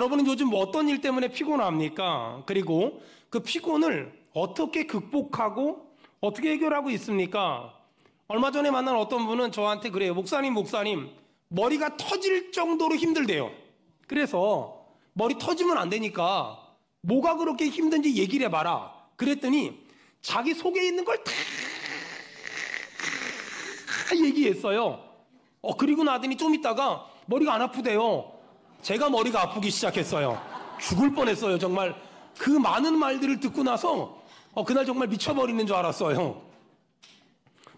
여러분은 요즘 어떤 일 때문에 피곤합니까? 그리고 그 피곤을 어떻게 극복하고 어떻게 해결하고 있습니까? 얼마 전에 만난 어떤 분은 저한테 그래요. 목사님, 머리가 터질 정도로 힘들대요. 그래서 머리 터지면 안 되니까 뭐가 그렇게 힘든지 얘기를 해봐라. 그랬더니 자기 속에 있는 걸 다 얘기했어요. 그리고 나더니 좀 있다가 머리가 안 아프대요. 제가 머리가 아프기 시작했어요. 죽을 뻔했어요. 정말 그 많은 말들을 듣고 나서 그날 정말 미쳐버리는 줄 알았어요.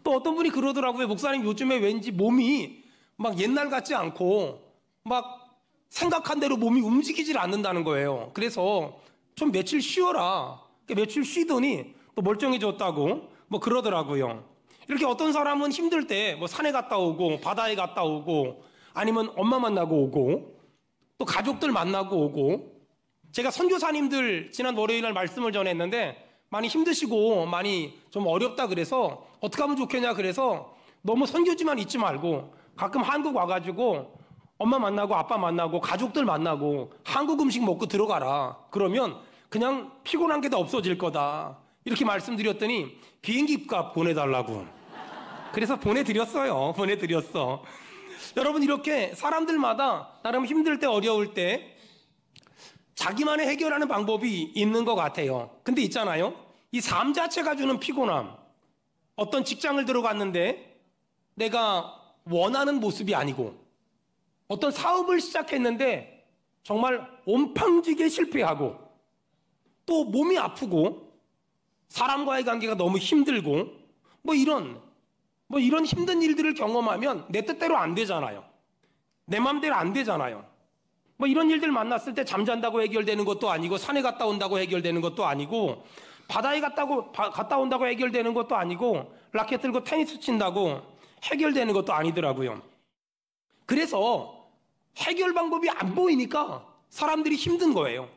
또 어떤 분이 그러더라고요. 목사님, 요즘에 왠지 몸이 막 옛날 같지 않고 막 생각한 대로 몸이 움직이질 않는다는 거예요. 그래서 좀 며칠 쉬어라. 며칠 쉬더니 또 멀쩡해졌다고 뭐 그러더라고요. 이렇게 어떤 사람은 힘들 때 뭐 산에 갔다 오고 바다에 갔다 오고 아니면 엄마 만나고 오고 또 가족들 만나고 오고. 제가 선교사님들 지난 월요일 날 말씀을 전했는데 많이 힘드시고 많이 좀 어렵다 그래서 어떻게 하면 좋겠냐 그래서 너무 선교지만 있지 말고 가끔 한국 와가지고 엄마 만나고 아빠 만나고 가족들 만나고 한국 음식 먹고 들어가라. 그러면 그냥 피곤한 게 다 없어질 거다. 이렇게 말씀드렸더니 비행기 값 보내달라고. 그래서 보내드렸어요. 여러분, 이렇게 사람들마다 나름 힘들 때 어려울 때 자기만의 해결하는 방법이 있는 것 같아요. 근데 있잖아요. 이 삶 자체가 주는 피곤함. 어떤 직장을 들어갔는데 내가 원하는 모습이 아니고 어떤 사업을 시작했는데 정말 온팡지게 실패하고 또 몸이 아프고 사람과의 관계가 너무 힘들고 뭐 이런 힘든 일들을 경험하면 내 뜻대로 안 되잖아요. 내 맘대로 안 되잖아요. 뭐 이런 일들 만났을 때 잠잔다고 해결되는 것도 아니고 산에 갔다 온다고 해결되는 것도 아니고 바다에 갔다 온다고 해결되는 것도 아니고 라켓 들고 테니스 친다고 해결되는 것도 아니더라고요. 그래서 해결 방법이 안 보이니까 사람들이 힘든 거예요.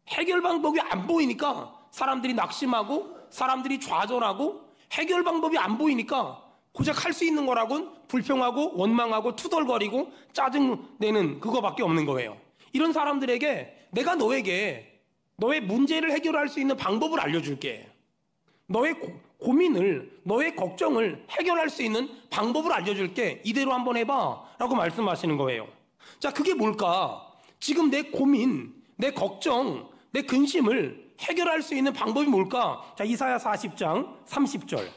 해결 방법이 안 보이니까 사람들이 낙심하고 사람들이 좌절하고 해결 방법이 안 보이니까 고작 할 수 있는 거라곤 불평하고 원망하고 투덜거리고 짜증내는 그거밖에 없는 거예요. 이런 사람들에게 내가 너에게 너의 문제를 해결할 수 있는 방법을 알려줄게. 너의 고민을, 너의 걱정을 해결할 수 있는 방법을 알려줄게. 이대로 한번 해봐 라고 말씀하시는 거예요. 자, 그게 뭘까? 지금 내 고민, 내 걱정, 내 근심을 해결할 수 있는 방법이 뭘까? 자, 이사야 40장 30절.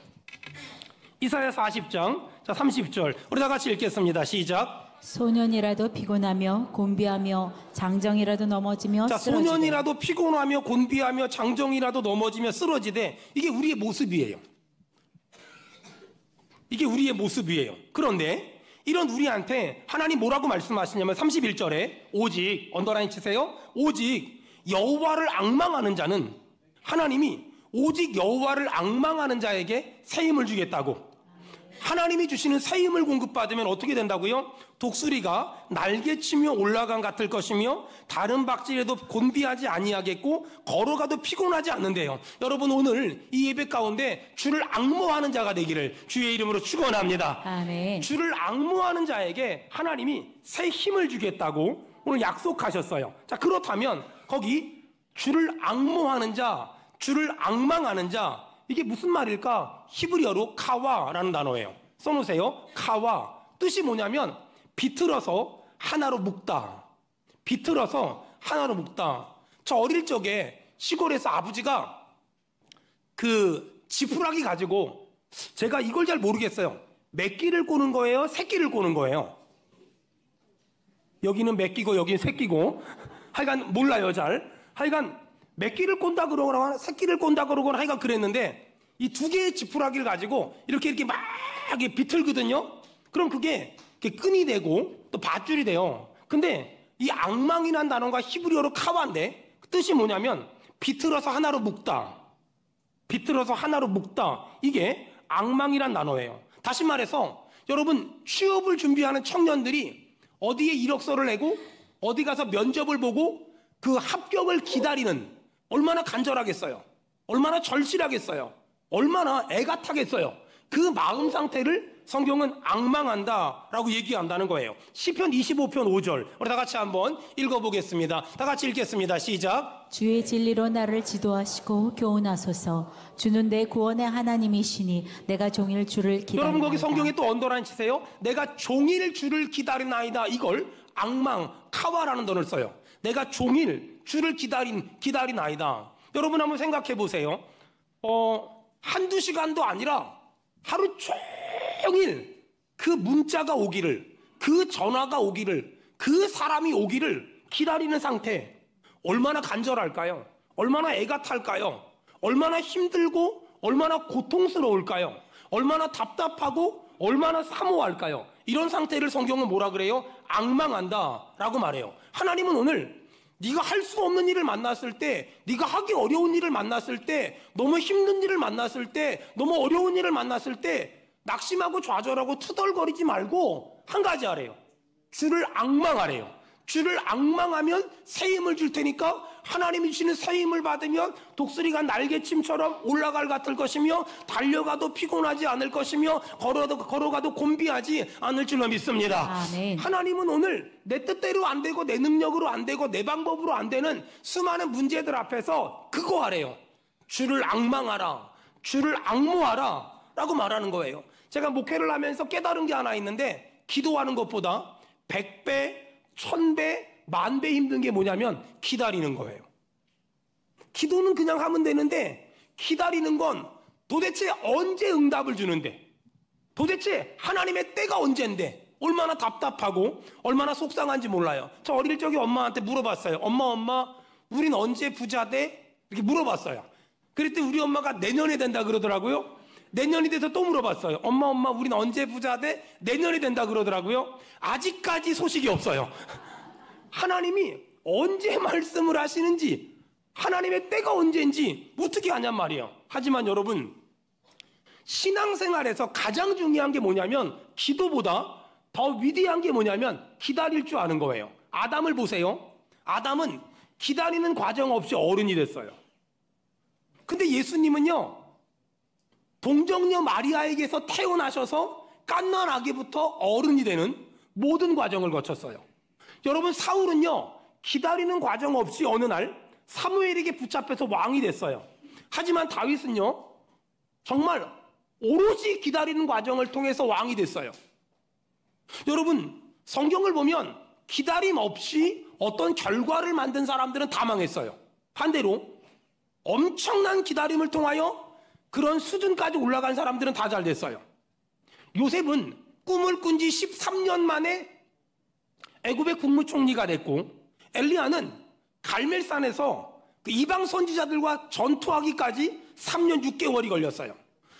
이사야 40장 30절. 우리 다 같이 읽겠습니다. 시작. 소년이라도 피곤하며 곤비하며 장정이라도 넘어지며 자, 쓰러지되. 소년이라도 피곤하며 곤비하며 장정이라도 넘어지며 쓰러지되. 이게 우리의 모습이에요. 이게 우리의 모습이에요. 그런데 이런 우리한테 하나님 뭐라고 말씀하시냐면 31절에 오직, 언더라인 치세요. 오직 여호와를 앙망하는 자는, 하나님이 오직 여호와를 앙망하는 자에게 새 힘을 주겠다고. 하나님이 주시는 새 힘을 공급받으면 어떻게 된다고요? 독수리가 날개치며 올라간 같을 것이며 다른 박질에도 곤비하지 아니하겠고 걸어가도 피곤하지 않는데요. 여러분, 오늘 이 예배 가운데 주를 앙모하는 자가 되기를 주의 이름으로 축원합니다. 아멘. 주를 앙모하는 자에게 하나님이 새 힘을 주겠다고 오늘 약속하셨어요. 자, 그렇다면 거기 주를 앙모하는 자, 주를 앙망하는 자, 이게 무슨 말일까? 히브리어로 카와라는 단어예요. 써놓으세요. 카와. 뜻이 뭐냐면 비틀어서 하나로 묶다. 비틀어서 하나로 묶다. 저 어릴 적에 시골에서 아버지가 그 지푸라기 가지고, 제가 이걸 잘 모르겠어요. 매끼를 꼬는 거예요? 새끼를 꼬는 거예요? 여기는 매끼고 여기는 새끼고 하여간 몰라요 잘. 하여간 매끼를 꼰다 그러거나 새끼를 꼰다 그러거나 하여간 그랬는데 이 두 개의 지푸라기를 가지고 이렇게 막 비틀거든요. 그럼 그게 끈이 되고 또 밧줄이 돼요. 근데 이 앙망이라는 단어가 히브리어로 카와인데 뜻이 뭐냐면 비틀어서 하나로 묶다. 비틀어서 하나로 묶다. 이게 앙망이란 단어예요. 다시 말해서 여러분, 취업을 준비하는 청년들이 어디에 이력서를 내고 어디 가서 면접을 보고 그 합격을 기다리는, 얼마나 간절하겠어요. 얼마나 절실하겠어요. 얼마나 애가 타겠어요. 그 마음 상태를 성경은 앙망한다라고 얘기한다는 거예요. 시편 25편 5절. 우리 다 같이 한번 읽어보겠습니다. 다 같이 읽겠습니다. 시작. 주의 진리로 나를 지도하시고 교훈하소서. 주는 내 구원의 하나님이시니 내가 종일 주를 기다리나이다. 여러분 거기 성경에 또 언더라인 치세요. 내가 종일 주를 기다리나이다. 이걸 앙망 카와라는 단어를 써요. 내가 종일 주를 기다리나이다. 여러분 한번 생각해 보세요. 한두 시간도 아니라 하루 종일 그 문자가 오기를, 그 전화가 오기를, 그 사람이 오기를 기다리는 상태. 얼마나 간절할까요? 얼마나 애가 탈까요? 얼마나 힘들고 얼마나 고통스러울까요? 얼마나 답답하고 얼마나 사모할까요? 이런 상태를 성경은 뭐라 그래요? 앙망한다라고 말해요. 하나님은 오늘 네가 할 수 없는 일을 만났을 때, 네가 하기 어려운 일을 만났을 때, 너무 힘든 일을 만났을 때, 너무 어려운 일을 만났을 때 낙심하고 좌절하고 투덜거리지 말고 한 가지 하래요. 주를 앙망하래요. 주를 앙망하면 새 힘을 줄 테니까 하나님이 주시는 새 힘을 받으면 독수리가 날개침처럼 올라갈 같을 것이며 달려가도 피곤하지 않을 것이며 걸어가도 곤비하지 않을 줄로 믿습니다. 아멘. 하나님은 오늘 내 뜻대로 안 되고 내 능력으로 안 되고 내 방법으로 안 되는 수많은 문제들 앞에서 그거 하래요. 주를 앙망하라, 주를 앙모하라 라고 말하는 거예요. 제가 목회를 하면서 깨달은 게 하나 있는데 기도하는 것보다 100배 1000배, 10,000배 힘든 게 뭐냐면 기다리는 거예요. 기도는 그냥 하면 되는데 기다리는 건 도대체 언제 응답을 주는데, 도대체 하나님의 때가 언젠데 얼마나 답답하고 얼마나 속상한지 몰라요. 저 어릴 적에 엄마한테 물어봤어요. 엄마 우린 언제 부자 돼? 이렇게 물어봤어요. 그랬더니 우리 엄마가 내년에 된다 그러더라고요. 내년이 돼서 또 물어봤어요. 엄마 우린 언제 부자 돼? 내년이 된다 그러더라고요. 아직까지 소식이 없어요. 하나님이 언제 말씀을 하시는지, 하나님의 때가 언제인지 어떻게 아냔 말이에요. 하지만 여러분, 신앙생활에서 가장 중요한 게 뭐냐면 기도보다 더 위대한 게 뭐냐면 기다릴 줄 아는 거예요. 아담을 보세요. 아담은 기다리는 과정 없이 어른이 됐어요. 근데 예수님은요, 동정녀 마리아에게서 태어나셔서 갓난 아기부터 어른이 되는 모든 과정을 거쳤어요. 여러분, 사울은요, 기다리는 과정 없이 어느 날 사무엘에게 붙잡혀서 왕이 됐어요. 하지만 다윗은요, 정말 오롯이 기다리는 과정을 통해서 왕이 됐어요. 여러분, 성경을 보면 기다림 없이 어떤 결과를 만든 사람들은 다 망했어요. 반대로 엄청난 기다림을 통하여 그런 수준까지 올라간 사람들은 다 잘 됐어요. 요셉은 꿈을 꾼 지 13년 만에 애굽의 국무총리가 됐고, 엘리야는 갈멜산에서 그 이방 선지자들과 전투하기까지 3년 6개월이 걸렸어요.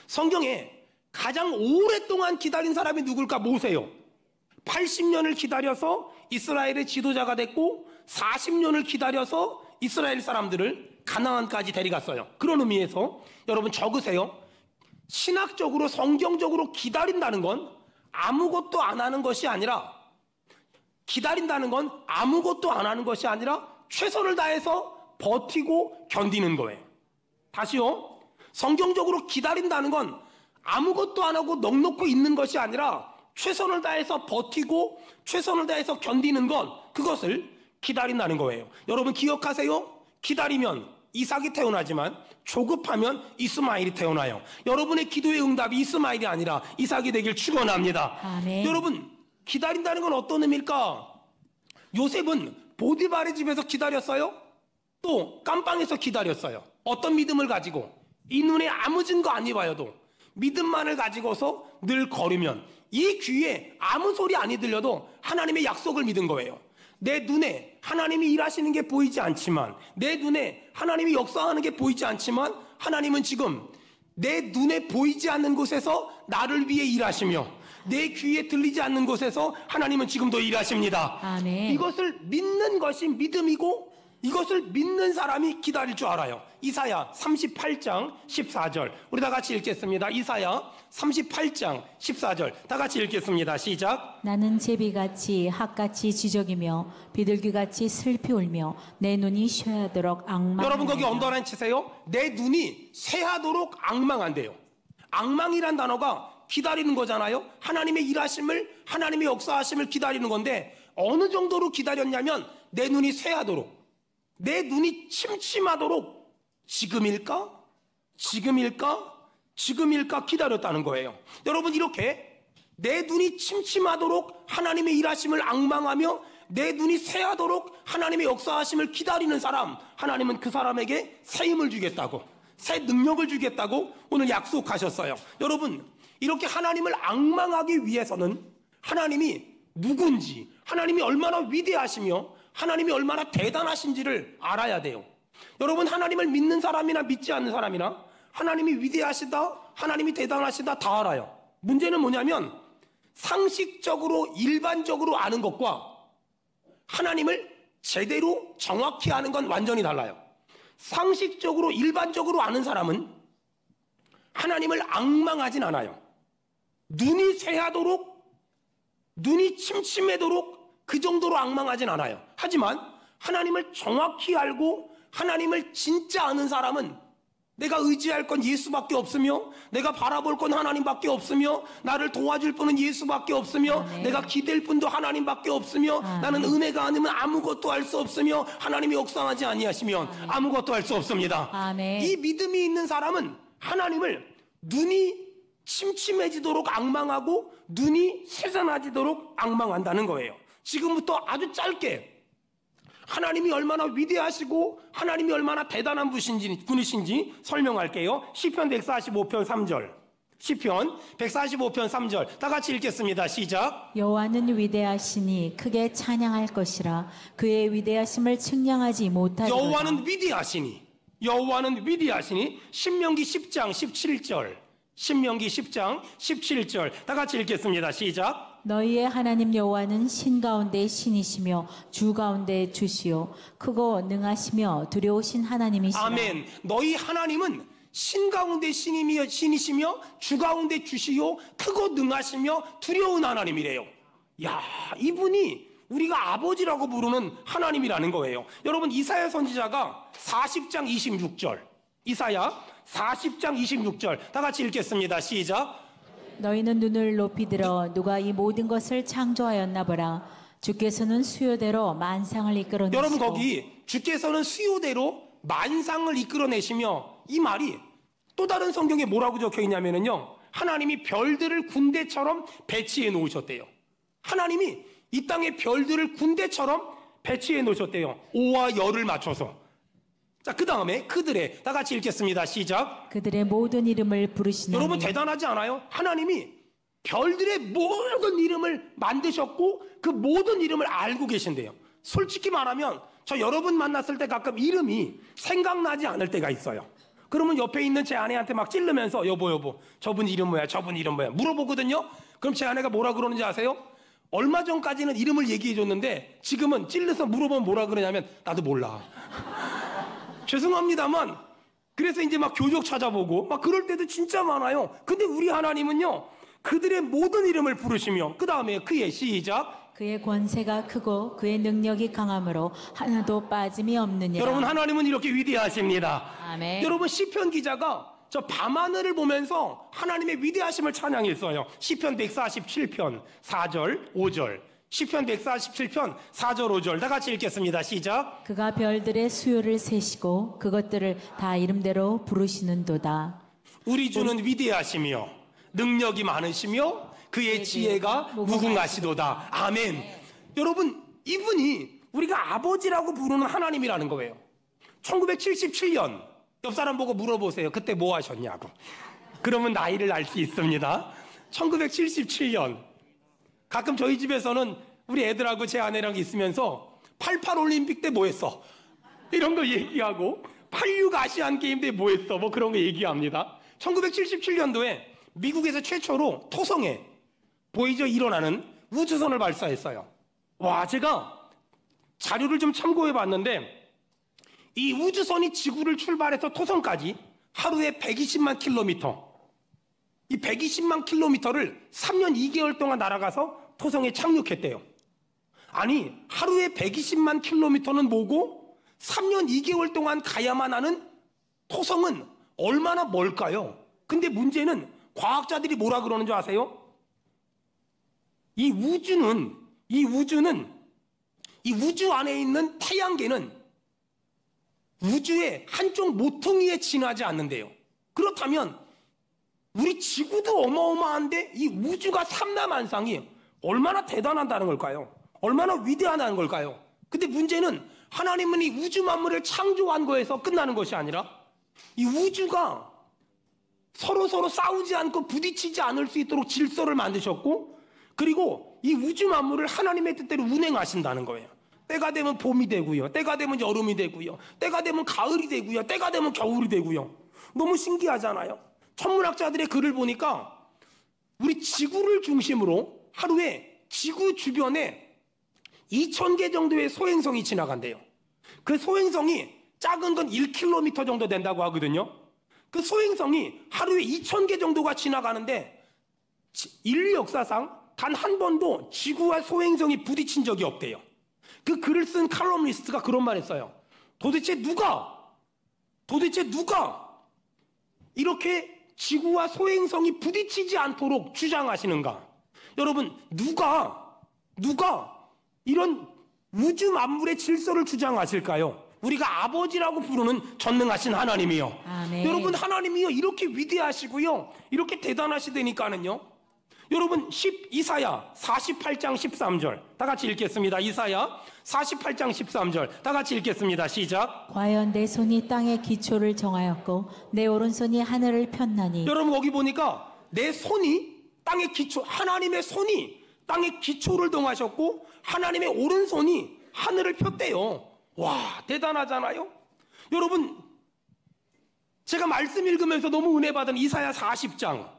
성경에 가장 오랫동안 기다린 사람이 누굴까? 모세요. 80년을 기다려서 이스라엘의 지도자가 됐고 40년을 기다려서 이스라엘 사람들을 가나안까지 데려갔어요. 그런 의미에서 여러분 적으세요. 신학적으로 성경적으로 기다린다는 건 아무것도 안 하는 것이 아니라, 기다린다는 건 아무것도 안 하는 것이 아니라 최선을 다해서 버티고 견디는 거예요. 다시요. 성경적으로 기다린다는 건 아무것도 안 하고 넋놓고 있는 것이 아니라 최선을 다해서 버티고 최선을 다해서 견디는 건, 그것을 기다린다는 거예요. 여러분 기억하세요. 기다리면 이삭이 태어나지만 조급하면 이스마엘이 태어나요. 여러분의 기도의 응답이 이스마엘이 아니라 이삭이 되길 축원합니다. 아멘. 여러분, 기다린다는 건 어떤 의미일까? 요셉은 보디발의 집에서 기다렸어요. 또 깜빵에서 기다렸어요. 어떤 믿음을 가지고? 이 눈에 아무 증거 안 입어도 믿음만을 가지고서 늘 걸으면, 이 귀에 아무 소리 안 들려도 하나님의 약속을 믿은 거예요. 내 눈에 하나님이 일하시는 게 보이지 않지만, 내 눈에 하나님이 역사하는 게 보이지 않지만, 하나님은 지금 내 눈에 보이지 않는 곳에서 나를 위해 일하시며, 내 귀에 들리지 않는 곳에서 하나님은 지금도 일하십니다. 아멘. 이것을 믿는 것이 믿음이고, 이것을 믿는 사람이 기다릴 줄 알아요. 이사야 38장 14절. 우리 다 같이 읽겠습니다. 이사야 38장 14절. 다 같이 읽겠습니다. 시작. 나는 제비같이 핫같이 지저귀며 비둘기같이 슬피 울며 내 눈이 쇠하도록 앙망. 여러분 거기 언더라인 치세요. 내 눈이 쇠하도록 앙망한대요. 앙망이란 단어가 기다리는 거잖아요. 하나님의 일하심을, 하나님의 역사하심을 기다리는 건데 어느 정도로 기다렸냐면 내 눈이 쇠하도록, 내 눈이 침침하도록 지금일까? 지금일까? 지금일까? 기다렸다는 거예요. 여러분, 이렇게 내 눈이 침침하도록 하나님의 일하심을 앙망하며 내 눈이 쇠하도록 하나님의 역사하심을 기다리는 사람, 하나님은 그 사람에게 새 힘을 주겠다고, 새 능력을 주겠다고 오늘 약속하셨어요. 여러분, 이렇게 하나님을 앙망하기 위해서는 하나님이 누군지, 하나님이 얼마나 위대하시며 하나님이 얼마나 대단하신지를 알아야 돼요. 여러분, 하나님을 믿는 사람이나 믿지 않는 사람이나 하나님이 위대하시다, 하나님이 대단하시다 다 알아요. 문제는 뭐냐면 상식적으로 일반적으로 아는 것과 하나님을 제대로 정확히 아는 건 완전히 달라요. 상식적으로 일반적으로 아는 사람은 하나님을 앙망하진 않아요. 눈이 쇠하도록, 눈이 침침하도록 그 정도로 앙망하진 않아요. 하지만 하나님을 정확히 알고 하나님을 진짜 아는 사람은 내가 의지할 건 예수밖에 없으며 내가 바라볼 건 하나님밖에 없으며 나를 도와줄 분은 예수밖에 없으며 아멘. 내가 기댈 분도 하나님밖에 없으며 아멘. 나는 은혜가 아니면 아무것도 할 수 없으며 하나님이 역사하지 아니하시면 아무것도 할 수 없습니다. 아멘. 이 믿음이 있는 사람은 하나님을 눈이 침침해지도록 앙망하고 눈이 쇠잔해지도록 앙망한다는 거예요. 지금부터 아주 짧게 하나님이 얼마나 위대하시고 하나님이 얼마나 대단한 분이신지 설명할게요. 시편 145편 3절. 시편 145편 3절. 다 같이 읽겠습니다. 시작. 여호와는 위대하시니 크게 찬양할 것이라. 그의 위대하심을 측량하지 못하리로다. 여호와는 위대하시니, 여호와는 위대하시니. 신명기 10장 17절. 신명기 10장 17절. 다 같이 읽겠습니다. 시작. 너희의 하나님 여호와는 신 가운데 신이시며 주 가운데 주시요 크고 능하시며 두려우신 하나님이시라. 아멘. 너희 하나님은 신 가운데 신이시며 주 가운데 주시요 크고 능하시며 두려운 하나님이래요. 야, 이분이 우리가 아버지라고 부르는 하나님이라는 거예요. 여러분, 이사야 선지자가 40장 26절, 이사야 40장 26절 다 같이 읽겠습니다. 시작. 너희는 눈을 높이 들어 누가 이 모든 것을 창조하였나 보라. 주께서는 수요대로 만상을 이끌어내시고. 여러분, 거기 주께서는 수요대로 만상을 이끌어내시며, 이 말이 또 다른 성경에 뭐라고 적혀 있냐면요, 하나님이 별들을 군대처럼 배치해 놓으셨대요. 하나님이 이 땅에 별들을 군대처럼 배치해 놓으셨대요. 오와 열을 맞춰서. 자, 그 다음에 그들의, 다 같이 읽겠습니다. 시작. 그들의 모든 이름을 부르시나니. 여러분, 대단하지 않아요? 하나님이 별들의 모든 이름을 만드셨고 그 모든 이름을 알고 계신대요. 솔직히 말하면 저 여러분 만났을 때 가끔 이름이 생각나지 않을 때가 있어요. 그러면 옆에 있는 제 아내한테 막 찔르면서 여보 저분 이름 뭐야, 저분 이름 뭐야 물어보거든요. 그럼 제 아내가 뭐라 그러는지 아세요? 얼마 전까지는 이름을 얘기해 줬는데 지금은 찔러서 물어보면 뭐라 그러냐면 나도 몰라. 죄송합니다만 그래서 이제 막 교적 찾아보고 막 그럴 때도 진짜 많아요. 근데 우리 하나님은요, 그들의 모든 이름을 부르시며 그 다음에 그의, 시작. 그의 권세가 크고 그의 능력이 강함으로 하나도 빠짐이 없느니라. 여러분, 하나님은 이렇게 위대하십니다. 아멘. 여러분, 시편 기자가 저 밤하늘을 보면서 하나님의 위대하심을 찬양했어요. 시편 147편 4절 5절. 시편 147편 4절 5절 다 같이 읽겠습니다. 시작. 그가 별들의 수요를 세시고 그것들을 다 이름대로 부르시는도다. 우리 주는 위대하시며 능력이 많으시며 그의 지혜가 무궁하시도다. 아멘. 여러분, 이분이 우리가 아버지라고 부르는 하나님이라는 거예요. 1977년 옆 사람 보고 물어보세요. 그때 뭐 하셨냐고. 그러면 나이를 알 수 있습니다. 1977년 가끔 저희 집에서는 우리 애들하고 제 아내랑 있으면서 88 올림픽 때 뭐 했어? 이런 거 얘기하고 86 아시안 게임 때 뭐 했어? 뭐 그런 거 얘기합니다. 1977년도에 미국에서 최초로 토성에 보이저 일어나는 우주선을 발사했어요. 와, 제가 자료를 좀 참고해 봤는데 이 우주선이 지구를 출발해서 토성까지 하루에 120만 킬로미터, 이 120만 킬로미터를 3년 2개월 동안 날아가서 토성에 착륙했대요. 아니, 하루에 120만 킬로미터는 뭐고 3년 2개월 동안 가야만 하는 토성은 얼마나 멀까요? 근데 문제는 과학자들이 뭐라 그러는 줄 아세요? 이 우주는 이 우주 안에 있는 태양계는 우주의 한쪽 모퉁이에 지나지 않는데요. 그렇다면 우리 지구도 어마어마한데 이 우주가 삼라만상이 얼마나 대단하다는 걸까요? 얼마나 위대하다는 걸까요? 근데 문제는 하나님은 이 우주 만물을 창조한 거에서 끝나는 것이 아니라 이 우주가 서로 싸우지 않고 부딪히지 않을 수 있도록 질서를 만드셨고, 그리고 이 우주 만물을 하나님의 뜻대로 운행하신다는 거예요. 때가 되면 봄이 되고요, 때가 되면 여름이 되고요, 때가 되면 가을이 되고요, 때가 되면 겨울이 되고요. 너무 신기하잖아요. 천문학자들의 글을 보니까 우리 지구를 중심으로 하루에 지구 주변에 2,000개 정도의 소행성이 지나간대요. 그 소행성이 작은 건 1km 정도 된다고 하거든요. 그 소행성이 하루에 2,000개 정도가 지나가는데 인류 역사상 단 한 번도 지구와 소행성이 부딪힌 적이 없대요. 그 글을 쓴 칼럼니스트가 그런 말 했어요. 도대체 누가 이렇게 지구와 소행성이 부딪히지 않도록 주장하시는가? 여러분, 누가 이런 우주 만물의 질서를 주장하실까요? 우리가 아버지라고 부르는 전능하신 하나님이요. 아멘. 여러분, 하나님이요 이렇게 위대하시고요, 이렇게 대단하시다니까는요. 여러분, 이사야 48장 13절 다 같이 읽겠습니다. 이사야 48장 13절 다 같이 읽겠습니다. 시작. 과연 내 손이 땅의 기초를 정하였고 내 오른손이 하늘을 폈나니. 여러분, 거기 보니까 내 손이 땅의 기초, 하나님의 손이 땅의 기초를 정하셨고 하나님의 오른손이 하늘을 폈대요. 와, 대단하잖아요. 여러분, 제가 말씀 읽으면서 너무 은혜 받은 이사야 40장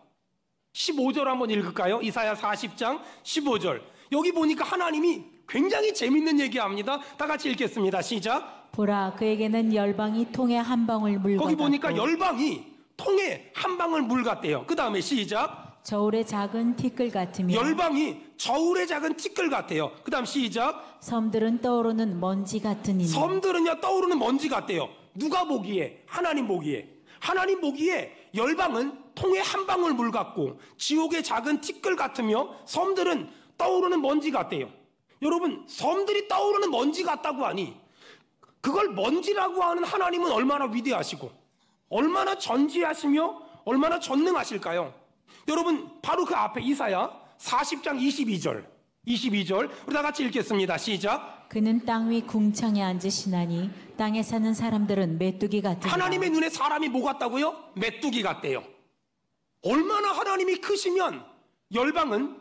15절 한번 읽을까요? 이사야 40장 15절. 여기 보니까 하나님이 굉장히 재밌는 얘기합니다. 다 같이 읽겠습니다. 시작. 보라, 그에게는 열방이 통에 한 방울 물 거기 같고 보니까 열방이 통에 한 방울 물 같대요. 그 다음에 시작. 저울의 작은 티끌 같으며 열방이 저울의 작은 티끌 같아요. 그 다음 시작. 섬들은 떠오르는 먼지 같으니. 섬들은요 떠오르는 먼지 같대요. 누가 보기에? 하나님 보기에 열방은 통에 한 방울 물 같고 지옥의 작은 티끌 같으며 섬들은 떠오르는 먼지 같대요. 여러분, 섬들이 떠오르는 먼지 같다고 하니 그걸 먼지라고 하는 하나님은 얼마나 위대하시고 얼마나 전지하시며 얼마나 전능하실까요? 여러분, 바로 그 앞에 이사야 40장 22절 우리 다 같이 읽겠습니다. 시작. 그는 땅 위 궁창에 앉으시나니 땅에 사는 사람들은 메뚜기 같으니라. 하나님의 눈에 사람이 뭐 같다고요? 메뚜기 같대요. 얼마나 하나님이 크시면 열방은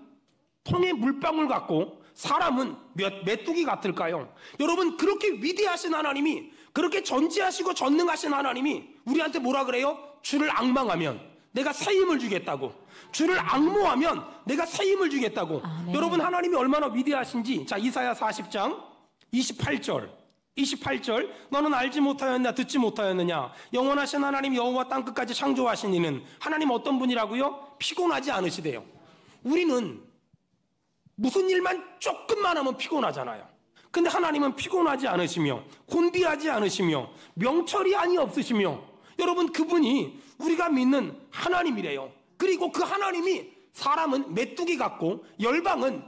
통에 물방울 같고 사람은 메뚜기 같을까요? 여러분, 그렇게 위대하신 하나님이, 그렇게 전지하시고 전능하신 하나님이 우리한테 뭐라 그래요? 주를 앙망하면 내가 새 힘을 주겠다고, 주를 앙모하면 내가 새 힘을 주겠다고. 아멘. 여러분, 하나님이 얼마나 위대하신지, 자, 이사야 40장 28절 너는 알지 못하였냐 듣지 못하였느냐 영원하신 하나님 여호와 땅끝까지 창조하신 이는 하나님 어떤 분이라고요? 피곤하지 않으시대요. 우리는 무슨 일만 조금만 하면 피곤하잖아요. 근데 하나님은 피곤하지 않으시며 곤비하지 않으시며 명철이 아니 없으시며, 여러분, 그분이 우리가 믿는 하나님이래요. 그리고 그 하나님이 사람은 메뚜기 같고 열방은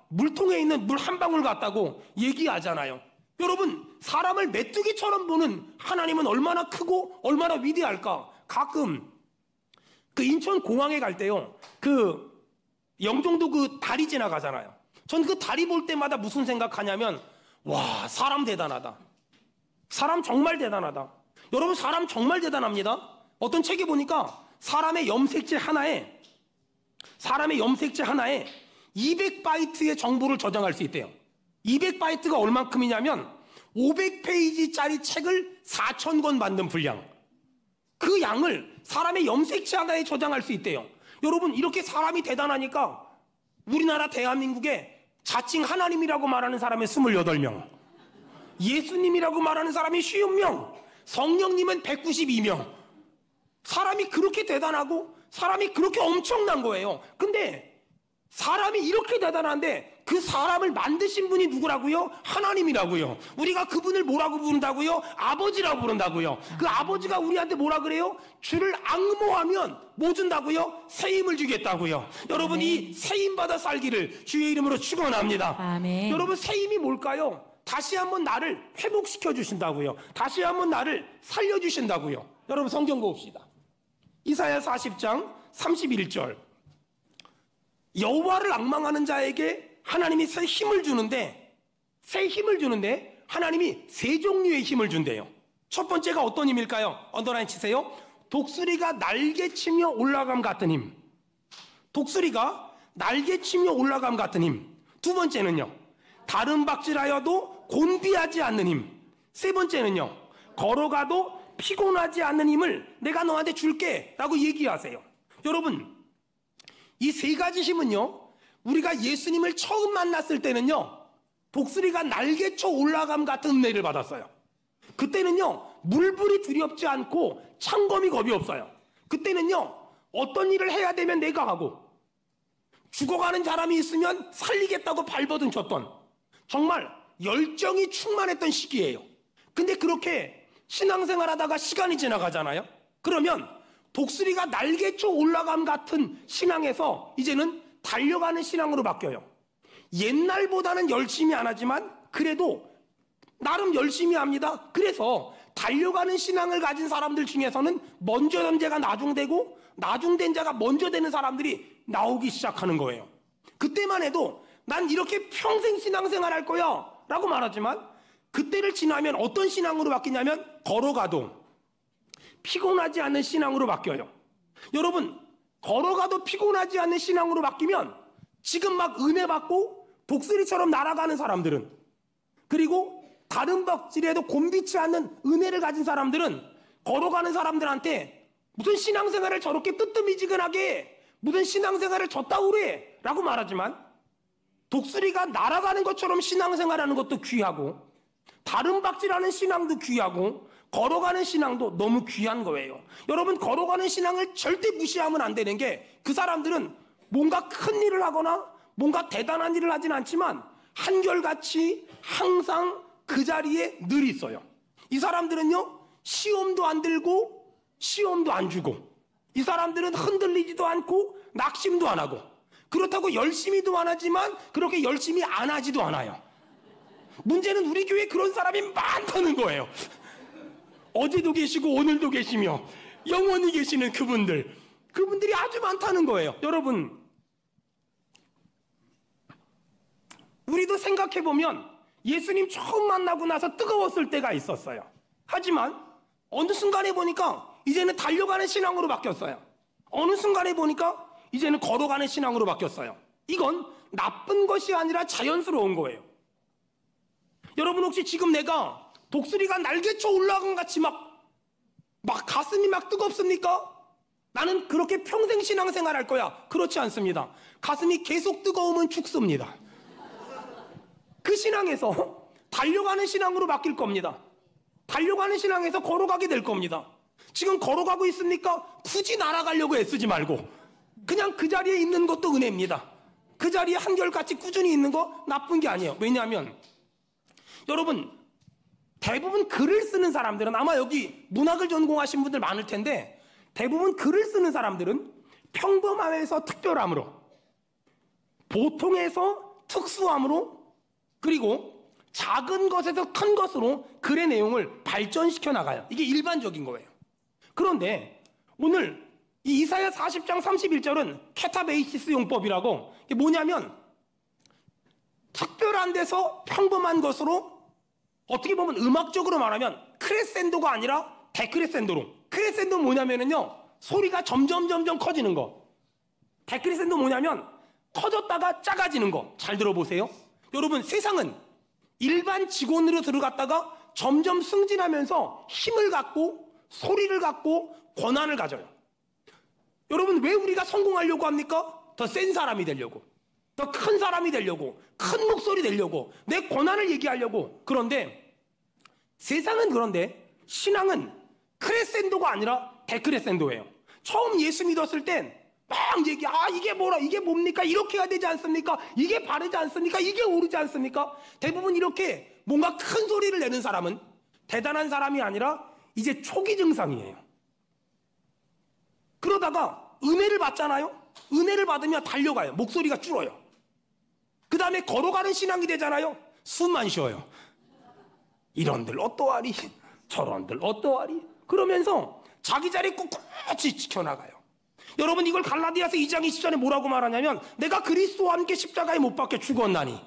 물통에 있는 물 한 방울 같다고 얘기하잖아요. 여러분, 사람을 메뚜기처럼 보는 하나님은 얼마나 크고 얼마나 위대할까? 가끔 그 인천 공항에 갈 때요, 그 영종도 그 다리 지나가잖아요. 전 그 다리 볼 때마다 무슨 생각하냐면, 와, 사람 대단하다. 사람 정말 대단하다. 여러분, 사람 정말 대단합니다. 어떤 책에 보니까 사람의 염색체 하나에 200바이트의 정보를 저장할 수 있대요. 200바이트가 얼만큼이냐면 500페이지짜리 책을 4,000권 만든 분량. 그 양을 사람의 염색체 하나에 저장할 수 있대요. 여러분, 이렇게 사람이 대단하니까 우리나라 대한민국에 자칭 하나님이라고 말하는 사람이 28명, 예수님이라고 말하는 사람이 50명, 성령님은 192명. 사람이 그렇게 대단하고 사람이 그렇게 엄청난 거예요. 근데 사람이 이렇게 대단한데 그 사람을 만드신 분이 누구라고요? 하나님이라고요. 우리가 그분을 뭐라고 부른다고요? 아버지라고 부른다고요. 그 아버지가 우리한테 뭐라 그래요? 주를 앙모하면 뭐 준다고요? 새 힘을 주겠다고요. 여러분, 이 새 힘 받아 살기를 주의 이름으로 축원합니다. 아멘. 여러분, 새 힘이 뭘까요? 다시 한번 나를 회복시켜 주신다고요. 다시 한번 나를 살려 주신다고요. 여러분, 성경 봅시다. 이사야 40장 31절. 여호와를 앙망하는 자에게 하나님이 새 힘을 주는데 하나님이 세 종류의 힘을 준대요. 첫 번째가 어떤 힘일까요? 언더라인 치세요. 독수리가 날개치며 올라감 같은 힘. 독수리가 날개치며 올라감 같은 힘. 두 번째는요, 다른 박질하여도 곤비하지 않는 힘. 세 번째는요, 걸어가도 피곤하지 않는 힘을 내가 너한테 줄게 라고 얘기하세요. 여러분, 이 세 가지 힘은요, 우리가 예수님을 처음 만났을 때는요, 독수리가 날개쳐 올라감 같은 은혜를 받았어요. 그때는요, 물불이 두렵지 않고 창검이 겁이 없어요. 그때는요, 어떤 일을 해야 되면 내가 하고, 죽어가는 사람이 있으면 살리겠다고 발버둥 쳤던, 정말 열정이 충만했던 시기예요. 근데 그렇게 신앙생활 하다가 시간이 지나가잖아요. 그러면 독수리가 날개쳐 올라감 같은 신앙에서 이제는 달려가는 신앙으로 바뀌어요. 옛날보다는 열심히 안 하지만 그래도 나름 열심히 합니다. 그래서 달려가는 신앙을 가진 사람들 중에서는 먼저 된 자가 나중되고 나중된 자가 먼저 되는 사람들이 나오기 시작하는 거예요. 그때만 해도 난 이렇게 평생 신앙생활 할 거야 라고 말하지만, 그때를 지나면 어떤 신앙으로 바뀌냐면 걸어가도 피곤하지 않는 신앙으로 바뀌어요. 여러분, 걸어가도 피곤하지 않는 신앙으로 바뀌면 지금 막 은혜 받고 독수리처럼 날아가는 사람들은, 그리고 다른 박질에도 곤비치 않는 은혜를 가진 사람들은 걸어가는 사람들한테 무슨 신앙생활을 저렇게 뜨뜻미지근하게 무슨 신앙생활을 졌다고 그래 라고 말하지만, 독수리가 날아가는 것처럼 신앙생활하는 것도 귀하고 다른 박질하는 신앙도 귀하고 걸어가는 신앙도 너무 귀한 거예요. 여러분, 걸어가는 신앙을 절대 무시하면 안 되는 게, 그 사람들은 뭔가 큰 일을 하거나 뭔가 대단한 일을 하진 않지만 한결같이 항상 그 자리에 늘 있어요. 이 사람들은요, 시험도 안 들고 시험도 안 주고, 이 사람들은 흔들리지도 않고 낙심도 안 하고, 그렇다고 열심히도 안 하지만 그렇게 열심히 안 하지도 않아요. 문제는 우리 교회에 그런 사람이 많다는 거예요. 어제도 계시고 오늘도 계시며 영원히 계시는 그분들이 아주 많다는 거예요. 여러분, 우리도 생각해보면 예수님 처음 만나고 나서 뜨거웠을 때가 있었어요. 하지만 어느 순간에 보니까 이제는 달려가는 신앙으로 바뀌었어요. 어느 순간에 보니까 이제는 걸어가는 신앙으로 바뀌었어요. 이건 나쁜 것이 아니라 자연스러운 거예요. 여러분, 혹시 지금 내가 독수리가 날개쳐 올라간 같이 막 가슴이 막 뜨겁습니까? 나는 그렇게 평생 신앙생활 할 거야. 그렇지 않습니다. 가슴이 계속 뜨거우면 죽습니다. 그 신앙에서 달려가는 신앙으로 바뀔 겁니다. 달려가는 신앙에서 걸어가게 될 겁니다. 지금 걸어가고 있습니까? 굳이 날아가려고 애쓰지 말고 그냥 그 자리에 있는 것도 은혜입니다. 그 자리에 한결같이 꾸준히 있는 거 나쁜 게 아니에요. 왜냐하면 여러분, 대부분 글을 쓰는 사람들은, 아마 여기 문학을 전공하신 분들 많을 텐데, 대부분 글을 쓰는 사람들은 평범함에서 특별함으로, 보통에서 특수함으로, 그리고 작은 것에서 큰 것으로 글의 내용을 발전시켜 나가요. 이게 일반적인 거예요. 그런데 오늘 이 이사야 40장 31절은 캐타베이시스 용법이라고, 이게 뭐냐면 특별한 데서 평범한 것으로, 어떻게 보면 음악적으로 말하면 크레센도가 아니라 데크레센도로. 크레센도는 뭐냐면요, 소리가 점점 커지는 거. 데크레센도 뭐냐면 커졌다가 작아지는 거. 잘 들어보세요. 여러분, 세상은 일반 직원으로 들어갔다가 점점 승진하면서 힘을 갖고 소리를 갖고 권한을 가져요. 여러분, 왜 우리가 성공하려고 합니까? 더 센 사람이 되려고, 더 큰 사람이 되려고, 큰 목소리 되려고, 내 권한을 얘기하려고. 그런데 세상은, 그런데 신앙은 크레센도가 아니라 데크레센도예요. 처음 예수 믿었을 땐 막 얘기, 이게 뭐라, 이게 뭡니까? 이렇게 해야 되지 않습니까? 이게 바르지 않습니까? 이게 옳지 않습니까? 대부분 이렇게 뭔가 큰 소리를 내는 사람은 대단한 사람이 아니라 이제 초기 증상이에요. 그러다가 은혜를 받잖아요? 은혜를 받으면 달려가요. 목소리가 줄어요. 그 다음에 걸어가는 신앙이 되잖아요? 숨만 쉬어요. 이런들 어떠하리? 저런들 어떠하리? 그러면서 자기 자리 꿋꿋이 지켜나가요. 여러분, 이걸 갈라디아서 2장 20절에 뭐라고 말하냐면, 내가 그리스도와 함께 십자가에 못 박혀 죽었나니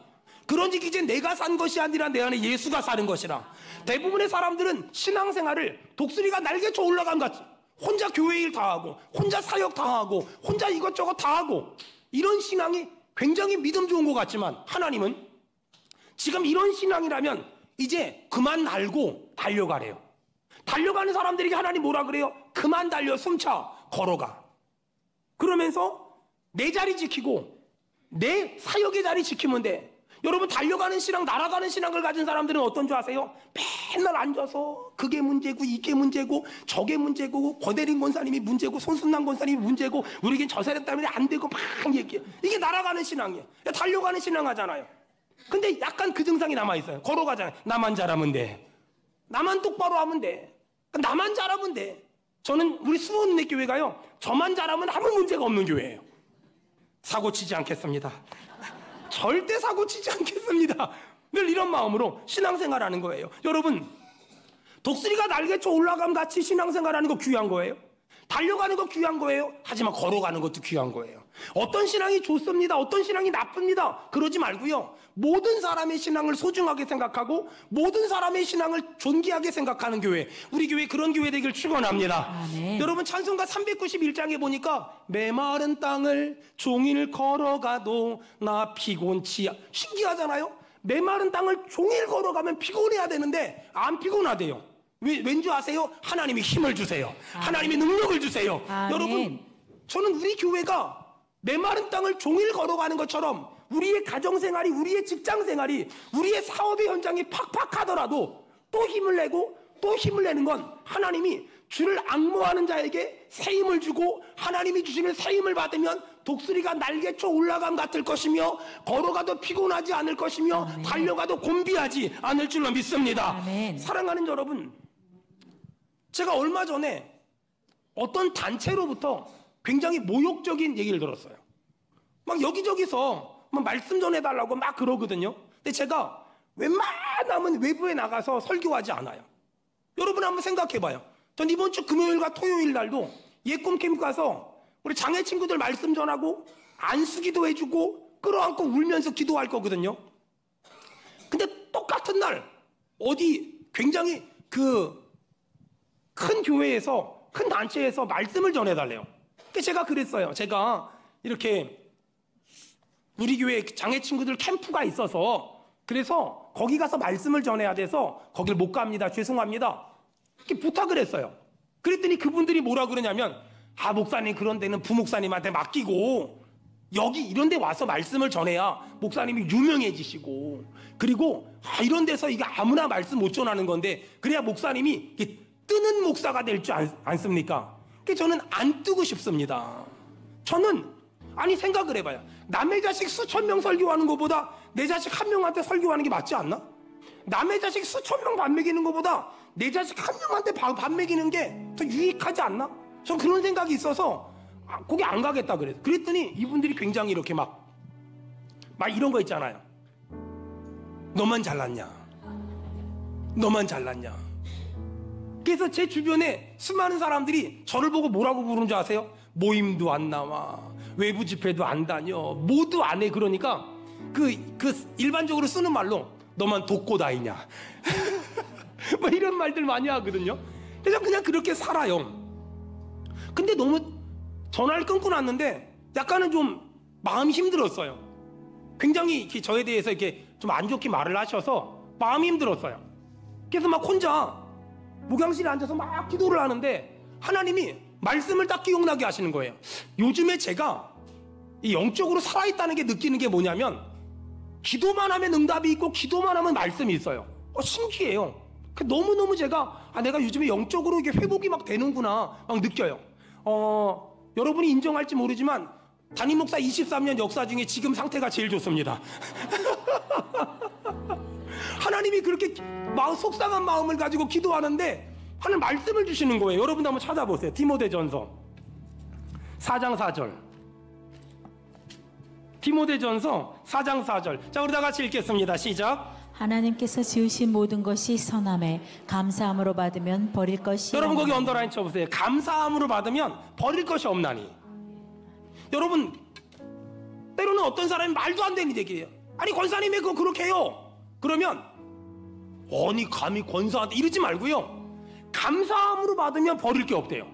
그런즉 이제 내가 산 것이 아니라 내 안에 예수가 사는 것이라. 대부분의 사람들은 신앙생활을 독수리가 날개쳐 올라간 같이 혼자 교회 일 다 하고, 혼자 사역 다 하고, 혼자 이것저것 다 하고, 이런 신앙이 굉장히 믿음 좋은 것 같지만, 하나님은 지금 이런 신앙이라면 이제 그만 날고 달려가래요. 달려가는 사람들에게 하나님 뭐라 그래요? 그만 달려, 숨차, 걸어가. 그러면서 내 자리 지키고 내 사역의 자리 지키면 돼. 여러분, 달려가는 신앙, 날아가는 신앙을 가진 사람들은 어떤 줄 아세요? 맨날 앉아서 그게 문제고 이게 문제고 저게 문제고 권혜린 권사님이 문제고 손순남 권사님이 문제고 우리에겐 저 사람 때문에 안 되고 막 얘기해. 이게 날아가는 신앙이에요. 달려가는 신앙 하잖아요. 근데 약간 그 증상이 남아있어요. 걸어가잖아요. 나만 잘하면 돼. 나만 똑바로 하면 돼. 나만 잘하면 돼. 저는 우리 수원내 교회가요, 저만 잘하면 아무 문제가 없는 교회예요. 사고 치지 않겠습니다. 절대 사고 치지 않겠습니다. 늘 이런 마음으로 신앙생활하는 거예요. 여러분, 독수리가 날개쳐 올라감 같이 신앙생활하는 거 귀한 거예요. 달려가는 거 귀한 거예요. 하지만 걸어가는 것도 귀한 거예요. 어떤 신앙이 좋습니다, 어떤 신앙이 나쁩니다, 그러지 말고요, 모든 사람의 신앙을 소중하게 생각하고 모든 사람의 신앙을 존귀하게 생각하는 교회, 우리 교회 그런 교회 되길 축원합니다. 아멘. 여러분, 찬송가 391장에 보니까 메마른 땅을 종일 걸어가도 나 피곤치, 신기하잖아요. 메마른 땅을 종일 걸어가면 피곤해야 되는데 안 피곤하대요. 왠지 아세요? 하나님이 힘을 주세요. 하나님이 능력을 주세요. 여러분, 저는 우리 교회가 메마른 땅을 종일 걸어가는 것처럼 우리의 가정생활이, 우리의 직장생활이, 우리의 사업의 현장이 팍팍하더라도 또 힘을 내고 또 힘을 내는 건 하나님이 주를 앙모하는 자에게 새 힘을 주고, 하나님이 주시는 새 힘을 받으면 독수리가 날개쳐 올라감 같을 것이며 걸어가도 피곤하지 않을 것이며 아멘. 달려가도 곤비하지 않을 줄로 믿습니다. 아멘. 사랑하는 여러분, 제가 얼마 전에 어떤 단체로부터 굉장히 모욕적인 얘기를 들었어요. 막 여기저기서 막 말씀 전해달라고 막 그러거든요. 근데 제가 웬만하면 외부에 나가서 설교하지 않아요. 여러분 한번 생각해봐요. 전 이번 주 금요일과 토요일 날도 예꿈 캠프 가서 우리 장애 친구들 말씀 전하고 안수기도 해주고 끌어안고 울면서 기도할 거거든요. 근데 똑같은 날 어디 굉장히 큰 교회에서, 큰 단체에서 말씀을 전해달래요. 제가 그랬어요. 제가 이렇게 우리 교회 장애 친구들 캠프가 있어서, 그래서 거기 가서 말씀을 전해야 돼서 거길 못 갑니다, 죄송합니다, 이렇게 부탁을 했어요. 그랬더니 그분들이 뭐라 그러냐면, 목사님 그런 데는 부목사님한테 맡기고 여기 이런 데 와서 말씀을 전해야 목사님이 유명해지시고, 그리고 이런 데서 이게 아무나 말씀 못 전하는 건데 그래야 목사님이 뜨는 목사가 될 줄 않습니까? 저는 안 뜨고 싶습니다. 저는 생각을 해봐요. 남의 자식 수천 명 설교하는 것보다 내 자식 한 명한테 설교하는 게 맞지 않나? 남의 자식 수천 명 밥 먹이는 것보다 내 자식 한 명한테 밥 먹이는 게 더 유익하지 않나? 전 그런 생각이 있어서 거기 안 가겠다 그래서. 그랬더니 이분들이 굉장히 이렇게 막 이런 거 있잖아요. 너만 잘났냐? 너만 잘났냐? 그래서 제 주변에 수많은 사람들이 저를 보고 뭐라고 부르는 줄 아세요? 모임도 안 나와, 외부 집회도 안 다녀, 모두 안 해. 그러니까 일반적으로 쓰는 말로 너만 돕고 다니냐 이런 말들 많이 하거든요. 그래서 그냥 그렇게 살아요. 근데 너무 전화를 끊고 났는데 약간은 좀 마음이 힘들었어요. 굉장히 저에 대해서 이렇게 좀 안 좋게 말을 하셔서 마음이 힘들었어요. 그래서 막 혼자 목양실에 앉아서 막 기도를 하는데 하나님이 말씀을 딱 기억나게 하시는 거예요. 요즘에 제가 이 영적으로 살아있다는 게 느끼는 게 뭐냐면, 기도만 하면 응답이 있고 기도만 하면 말씀이 있어요. 신기해요. 너무너무 제가 내가 요즘에 영적으로 이게 회복이 막 되는구나 막 느껴요. 여러분이 인정할지 모르지만 담임 목사 23년 역사 중에 지금 상태가 제일 좋습니다. 하나님이 그렇게 속상한 마음을 가지고 기도하는데 하나님 말씀을 주시는 거예요. 여러분도 한번 찾아보세요. 디모데전서 4장 4절. 디모데전서 4장 4절. 자, 우리 다 같이 읽겠습니다. 시작. 하나님께서 지으신 모든 것이 선함에 감사함으로 받으면 버릴 것이 여러분 거기 없나니. 언더라인 쳐보세요. 감사함으로 받으면 버릴 것이 없나니. 여러분 때로는 어떤 사람이 말도 안 되는 얘기예요. 아니 권사님 왜 그거 그렇게 해요? 그러면 아니 감히 권사한테 이러지 말고요. 감사함으로 받으면 버릴 게 없대요.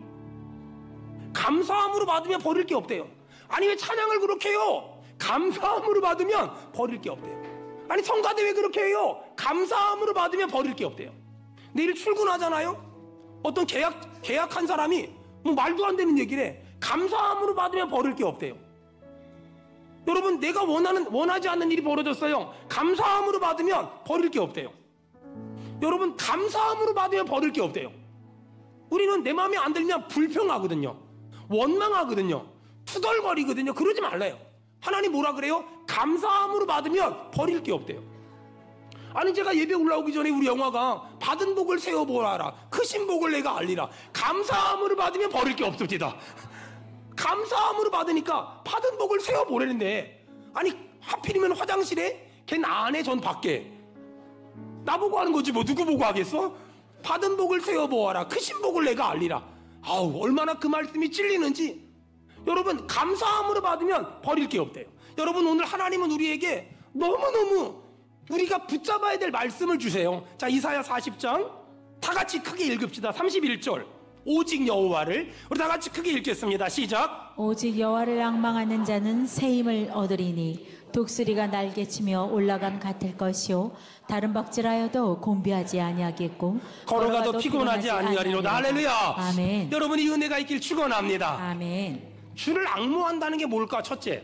감사함으로 받으면 버릴 게 없대요. 아니 왜 찬양을 그렇게 해요? 감사함으로 받으면 버릴 게 없대요. 아니 성가대 왜 그렇게 해요? 감사함으로 받으면 버릴 게 없대요. 내일 출근하잖아요. 어떤 계약한 사람이 뭐 말도 안 되는 얘기를 해. 감사함으로 받으면 버릴 게 없대요. 여러분 내가 원하지 않는 일이 벌어졌어요. 감사함으로 받으면 버릴 게 없대요. 여러분 감사함으로 받으면 버릴 게 없대요. 우리는 내 마음에 안 들면 불평하거든요. 원망하거든요. 투덜거리거든요. 그러지 말래요. 하나님 뭐라 그래요? 감사함으로 받으면 버릴 게 없대요. 아니 제가 예배 올라오기 전에 우리 영화가 받은 복을 세어보아라. 크신 복을 내가 알리라. 감사함으로 받으면 버릴 게 없습니다. 감사함으로 받으니까 받은 복을 세어보라는데 아니 하필이면 화장실에 걘 안에 전 밖에 나보고 하는 거지 뭐 누구 보고 하겠어? 받은 복을 세어보아라. 크신 복을 내가 알리라. 아우 얼마나 그 말씀이 찔리는지. 여러분 감사함으로 받으면 버릴 게 없대요. 여러분 오늘 하나님은 우리에게 너무너무 우리가 붙잡아야 될 말씀을 주세요. 자 이사야 40장 다 같이 크게 읽읍시다. 31절 오직 여호와를 우리 다 같이 크게 읽겠습니다. 시작. 오직 여호와를 앙망하는 자는 새 힘을 얻으리니 독수리가 날개치며 올라감 같을 것이요 다른 박질하여도 곤비하지 아니하겠고 걸어가도 피곤하지 아니하리로다. 할렐루야. 아멘. 여러분 이 은혜가 있길 축원합니다. 아멘. 주를 앙모한다는 게 뭘까? 첫째,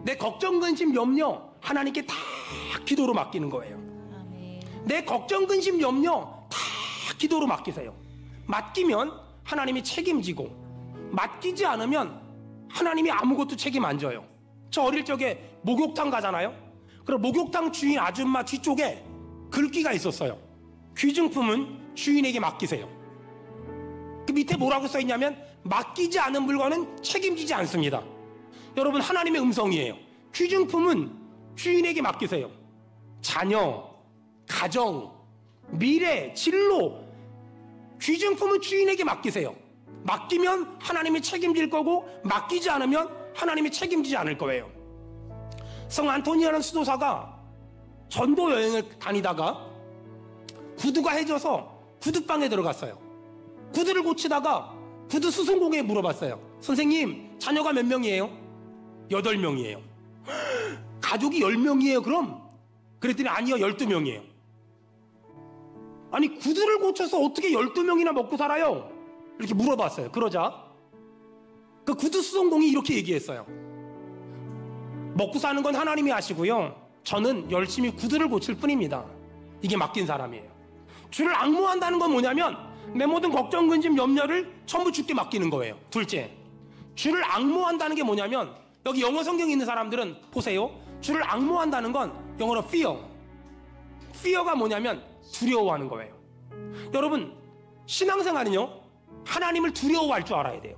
내 걱정, 근심, 염려 하나님께 다 기도로 맡기는 거예요. 아멘. 내 걱정, 근심, 염려 다 기도로 맡기세요. 맡기면 하나님이 책임지고 맡기지 않으면 하나님이 아무것도 책임 안 져요. 저 어릴 적에 목욕탕 가잖아요. 그럼 목욕탕 주인 아줌마 뒤쪽에 글귀가 있었어요. 귀중품은 주인에게 맡기세요. 그 밑에 뭐라고 써있냐면 맡기지 않은 물건은 책임지지 않습니다. 여러분 하나님의 음성이에요. 귀중품은 주인에게 맡기세요. 자녀, 가정, 미래, 진로 귀중품은 주인에게 맡기세요. 맡기면 하나님이 책임질 거고 맡기지 않으면 하나님이 책임지지 않을 거예요. 성 안토니아라는 수도사가 전도 여행을 다니다가 구두가 해져서 구두방에 들어갔어요. 구두를 고치다가 구두 수송공에 물어봤어요. 선생님 자녀가 몇 명이에요? 8명이에요. 가족이 10명이에요 그럼? 그랬더니 아니요 12명이에요. 아니 구두를 고쳐서 어떻게 12명이나 먹고 살아요? 이렇게 물어봤어요. 그러자 그 구두 수송공이 이렇게 얘기했어요. 먹고 사는 건 하나님이 아시고요 저는 열심히 구두를 고칠 뿐입니다. 이게 맡긴 사람이에요. 주를 앙모한다는 건 뭐냐면 내 모든 걱정, 근심, 염려를 전부 주께 맡기는 거예요. 둘째, 주를 앙모한다는 게 뭐냐면 여기 영어 성경에 있는 사람들은 보세요. 주를 앙모한다는 건 영어로 fear. fear가 뭐냐면 두려워하는 거예요. 여러분 신앙생활은요 하나님을 두려워할 줄 알아야 돼요.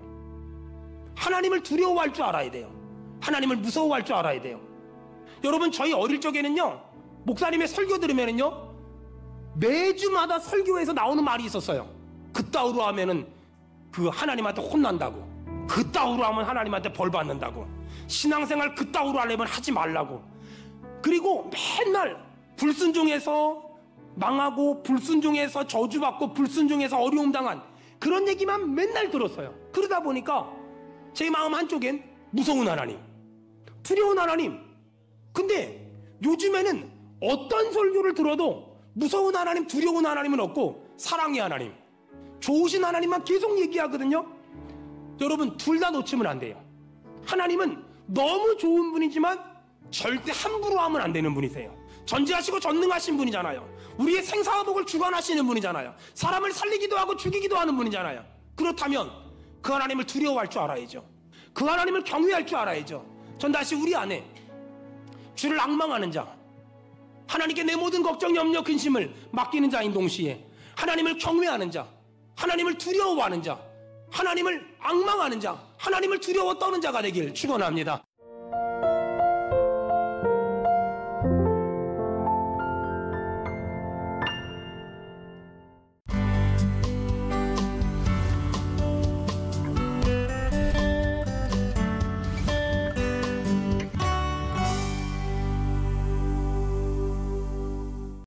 하나님을 두려워할 줄 알아야 돼요. 하나님을 무서워할 줄 알아야 돼요. 여러분 저희 어릴 적에는요 목사님의 설교 들으면은요 매주마다 설교에서 나오는 말이 있었어요. 그따위로 하면은 그 하나님한테 혼난다고, 그따위로 하면 하나님한테 벌 받는다고, 신앙생활 그따위로 하려면 하지 말라고. 그리고 맨날 불순종해서 망하고 불순종해서 저주받고 불순종해서 어려움 당한 그런 얘기만 맨날 들었어요. 그러다 보니까 제 마음 한쪽엔 무서운 하나님, 두려운 하나님. 근데 요즘에는 어떤 설교를 들어도 무서운 하나님, 두려운 하나님은 없고 사랑의 하나님, 좋으신 하나님만 계속 얘기하거든요. 여러분 둘 다 놓치면 안 돼요. 하나님은 너무 좋은 분이지만 절대 함부로 하면 안 되는 분이세요. 전지하시고 전능하신 분이잖아요. 우리의 생사화복을 주관하시는 분이잖아요. 사람을 살리기도 하고 죽이기도 하는 분이잖아요. 그렇다면 그 하나님을 두려워할 줄 알아야죠. 그 하나님을 경외할 줄 알아야죠. 전 다시 우리 안에 주를 앙망하는 자, 하나님께 내 모든 걱정, 염려, 근심을 맡기는 자인 동시에 하나님을 경외하는 자, 하나님을 두려워하는 자, 하나님을 앙망하는 자, 하나님을 두려워 떠는 자가 되길 축원합니다.